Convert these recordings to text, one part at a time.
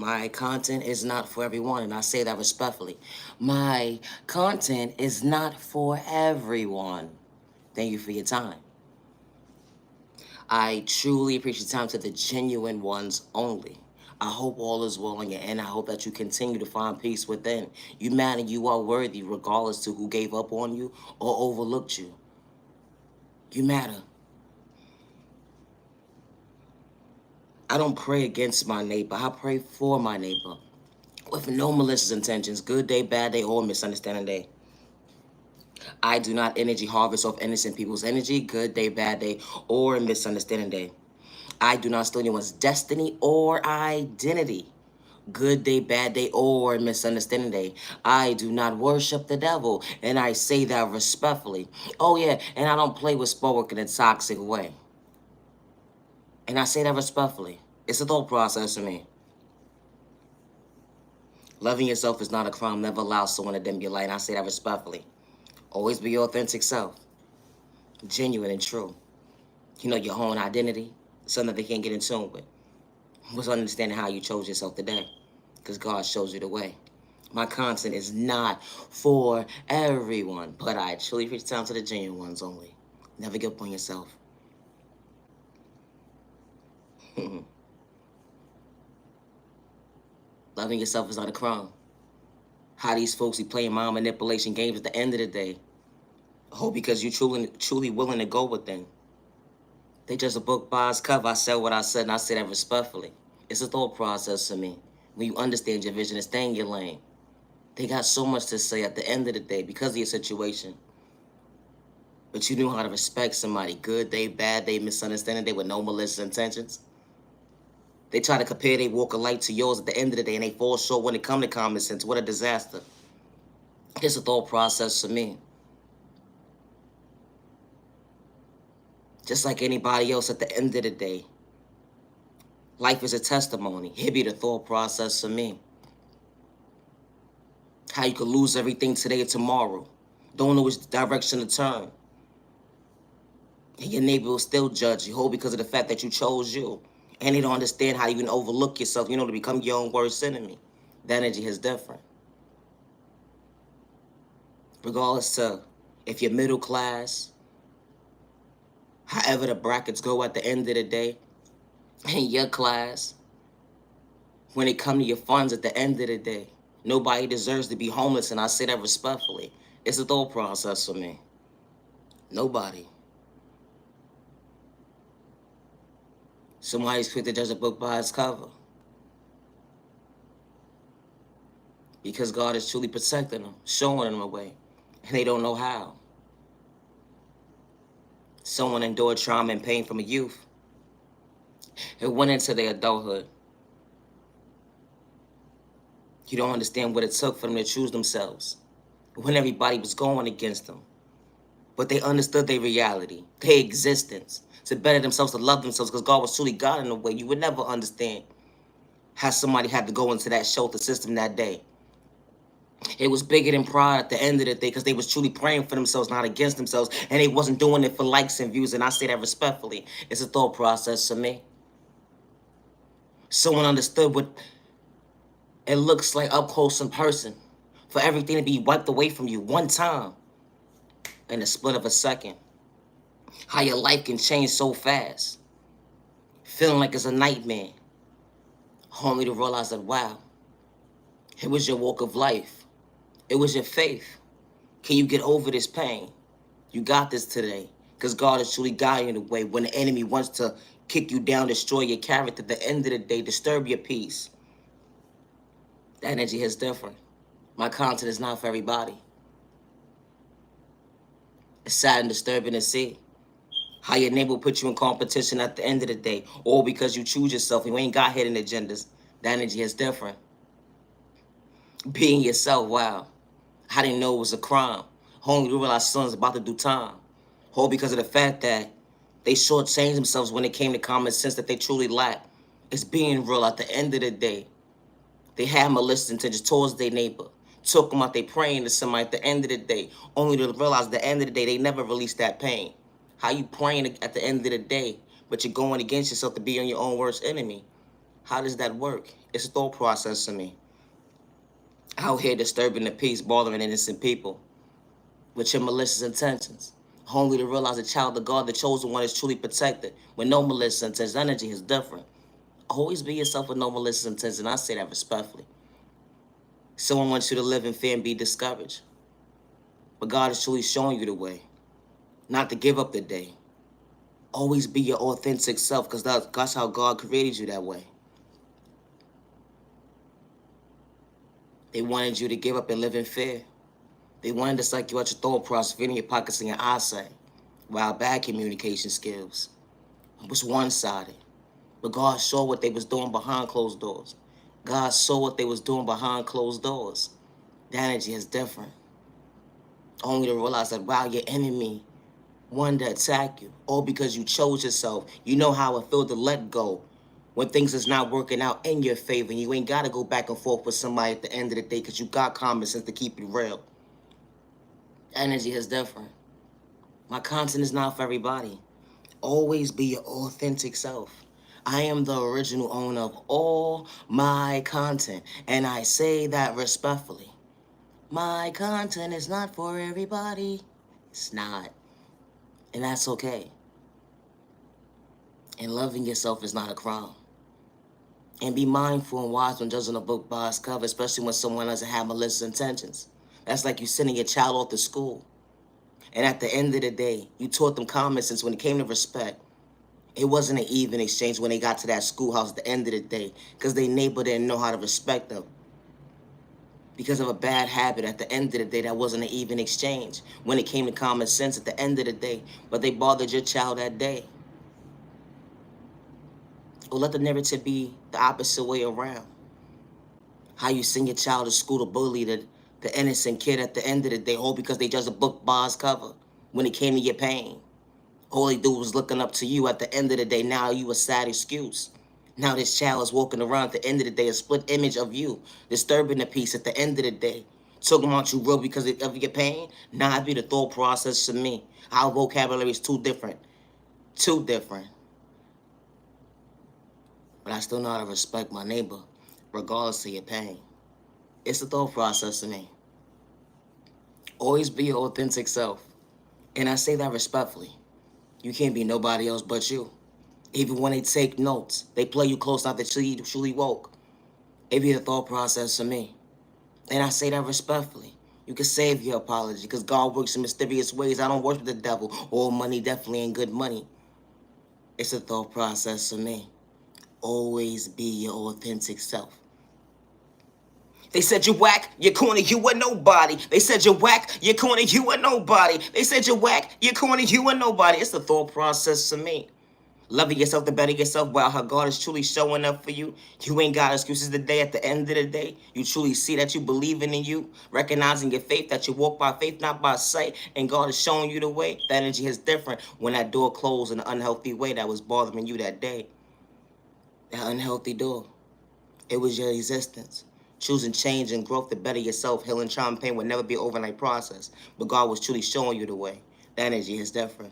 My content is not for everyone, and I say that respectfully. My content is not for everyone. Thank you for your time. I truly appreciate time to the genuine ones only. I hope all is well on your end. I hope that you continue to find peace within. You matter, you are worthy, regardless to who gave up on you or overlooked you. You matter. I don't pray against my neighbor. I pray for my neighbor with no malicious intentions, good day, bad day, or misunderstanding day. I do not energy harvest off innocent people's energy, good day, bad day, or misunderstanding day. I do not steal anyone's destiny or identity, good day, bad day, or misunderstanding day. I do not worship the devil, and I say that respectfully. Oh yeah, and I don't play with sport in a toxic way. And I say that respectfully. It's a thought process for me. Loving yourself is not a crime. Never allow someone to dim your light. And I say that respectfully. Always be your authentic self. Genuine and true. You know your own identity. Something that they can't get in tune with. Was understanding how you chose yourself today. Because God shows you the way. My content is not for everyone. But I truly reach down to the genuine ones only. Never give up on yourself. Loving yourself is not a crime. How these folks be playing mind manipulation games at the end of the day. Oh, because you truly willing to go within. They just a book by its cover. I said what I said, and I say that respectfully. It's a thought process for me. When you understand your vision and stay in your lane. They got so much to say at the end of the day because of your situation. But you knew how to respect somebody. Good day, bad day, misunderstanding day with no malicious intentions. They try to compare their walk of life to yours at the end of the day, and they fall short when it comes to common sense. What a disaster. It's a thought process for me. Just like anybody else at the end of the day. Life is a testimony. Here be the thought process for me. How you could lose everything today or tomorrow. Don't know which direction to turn. And your neighbor will still judge you, whole because of the fact that you chose you. And they don't understand how you can overlook yourself, to become your own worst enemy. That energy is different. Regardless to if you're middle class, however the brackets go at the end of the day, in your class, when it comes to your funds at the end of the day, nobody deserves to be homeless, and I say that respectfully. It's a thought process for me. Nobody. Somebody's quick to judge a book by its cover. Because God is truly protecting them, showing them a way, and they don't know how. Someone endured trauma and pain from a youth. It went into their adulthood. You don't understand what it took for them to choose themselves when everybody was going against them. But they understood their reality, their existence, to better themselves, to love themselves, because God was truly God in a way. You would never understand how somebody had to go into that shelter system that day. It was bigger than pride at the end of the day because they was truly praying for themselves, not against themselves, and they wasn't doing it for likes and views, and I say that respectfully. It's a thought process for me. Someone understood what it looks like up close in person, for everything to be wiped away from you one time in the split of a second. How your life can change so fast, feeling like it's a nightmare, only to realize that, wow, it was your walk of life. It was your faith. Can you get over this pain? You got this today, because God is truly guiding you the way. When the enemy wants to kick you down, destroy your character, at the end of the day, disturb your peace, that energy is different. My content is not for everybody. It's sad and disturbing to see how your neighbor will put you in competition at the end of the day, or because you choose yourself, you ain't got hidden agendas. That energy is different. Being yourself, wow. I didn't know it was a crime. Only to realize son's about to do time. All because of the fact that they shortchanged themselves when it came to common sense that they truly lack. It's being real at the end of the day. They had malicious intentions towards their neighbor. Took them out, they praying to somebody at the end of the day. Only to realize at the end of the day, they never released that pain. How you praying at the end of the day, but you're going against yourself to be on your own worst enemy? How does that work? It's a thought process to me. Out here disturbing the peace, bothering innocent people with your malicious intentions. Only to realize the child of God, the chosen one, is truly protected with no malicious intentions. Energy is different. Always be yourself with no malicious intentions, and I say that respectfully. Someone wants you to live in fear and be discouraged. But God is truly showing you the way, not to give up the day. Always be your authentic self, because that's how God created you that way. They wanted you to give up and live in fear. They wanted to psych you out your thought process, feeding your pockets and your eyesight, while bad communication skills. It was one-sided. But God saw what they was doing behind closed doors. God saw what they was doing behind closed doors. The energy is different. Only to realize that, wow, your enemy wanted to attack you, all because you chose yourself. You know how it feels to let go when things is not working out in your favor, and you ain't got to go back and forth with somebody at the end of the day because you got common sense to keep it real. Energy is different. My content is not for everybody. Always be your authentic self. I am the original owner of all my content, and I say that respectfully. My content is not for everybody. It's not. And that's okay. And loving yourself is not a crime. And be mindful and wise when judging a book by its cover, especially when someone doesn't have malicious intentions. That's like you sending your child off to school. And at the end of the day, you taught them common sense when it came to respect. It wasn't an even exchange when they got to that schoolhouse at the end of the day, because their neighbor didn't know how to respect them. Because of a bad habit, at the end of the day, that wasn't an even exchange when it came to common sense at the end of the day. But they bothered your child that day. Or let the narrative be the opposite way around. How you send your child to school to bully the innocent kid at the end of the day, all because they judged a book by its cover when it came to your pain. All they do was looking up to you at the end of the day. Now you a sad excuse. Now this child is walking around at the end of the day, a split image of you, disturbing the peace at the end of the day. Talking about you real because of your pain. Nah, it be the thought process to me. Our vocabulary is too different. Too different. But I still know how to respect my neighbor, regardless of your pain. It's the thought process to me. Always be your authentic self. And I say that respectfully. You can't be nobody else but you. Even when they take notes, they play you close enough that you truly woke. It be the thought process to me. And I say that respectfully. You can save your apology, because God works in mysterious ways. I don't worship the devil. All money definitely ain't good money. It's a thought process to me. Always be your authentic self. They said you're whack, you're corny, you are nobody. They said you're whack, you're corny, you are nobody. They said you're whack, you're corny, you are nobody. It's the thought process to me. Loving yourself to better yourself, while how God is truly showing up for you. You ain't got excuses today. At the end of the day, you truly see that you believing in you, recognizing your faith, that you walk by faith, not by sight, and God is showing you the way. That energy is different when that door closed in an unhealthy way that was bothering you that day. That unhealthy door. It was your existence. Choosing change and growth to better yourself, healing, trauma, and pain would never be an overnight process. But God was truly showing you the way. That energy is different.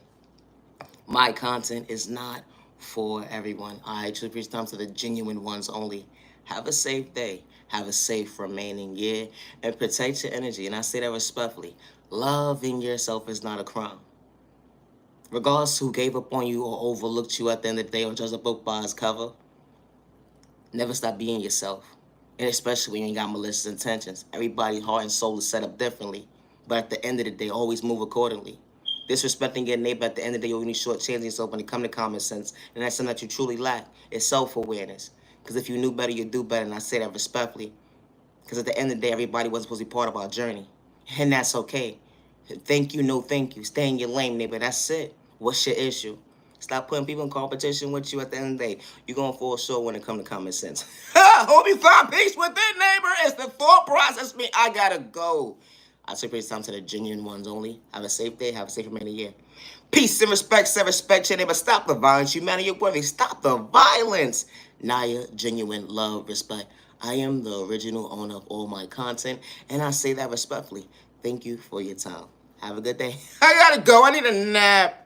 My content is not for everyone. I truly preach time to the genuine ones only. Have a safe day. Have a safe remaining year. And protect your energy. And I say that respectfully. Loving yourself is not a crime. Regardless who gave up on you or overlooked you at the end of the day or judged a book by its cover, never stop being yourself. And especially when you ain't got malicious intentions. Everybody's heart and soul is set up differently. But at the end of the day, always move accordingly. Disrespecting your neighbor at the end of the day, you only shortchanging yourself when it comes to common sense. And that's something that you truly lack. It's self-awareness. Because if you knew better, you'd do better. And I say that respectfully. Because at the end of the day, everybody wasn't supposed to be part of our journey. And that's okay. Thank you, no thank you. Stay in your lane, neighbor. That's it. What's your issue? Stop putting people in competition with you at the end of the day. You're going to fall short when it comes to common sense. Hope you find peace with it, neighbor. It's the thought process. Me, I got to go. I say praise time to the genuine ones only. Have a safe day. Have a safe remaining year. Peace and respect. Say respect your neighbor. Stop the violence. Humanity, your worthy. Stop the violence. Naya, genuine love, respect. I am the original owner of all my content, and I say that respectfully. Thank you for your time. Have a good day. I gotta go. I need a nap.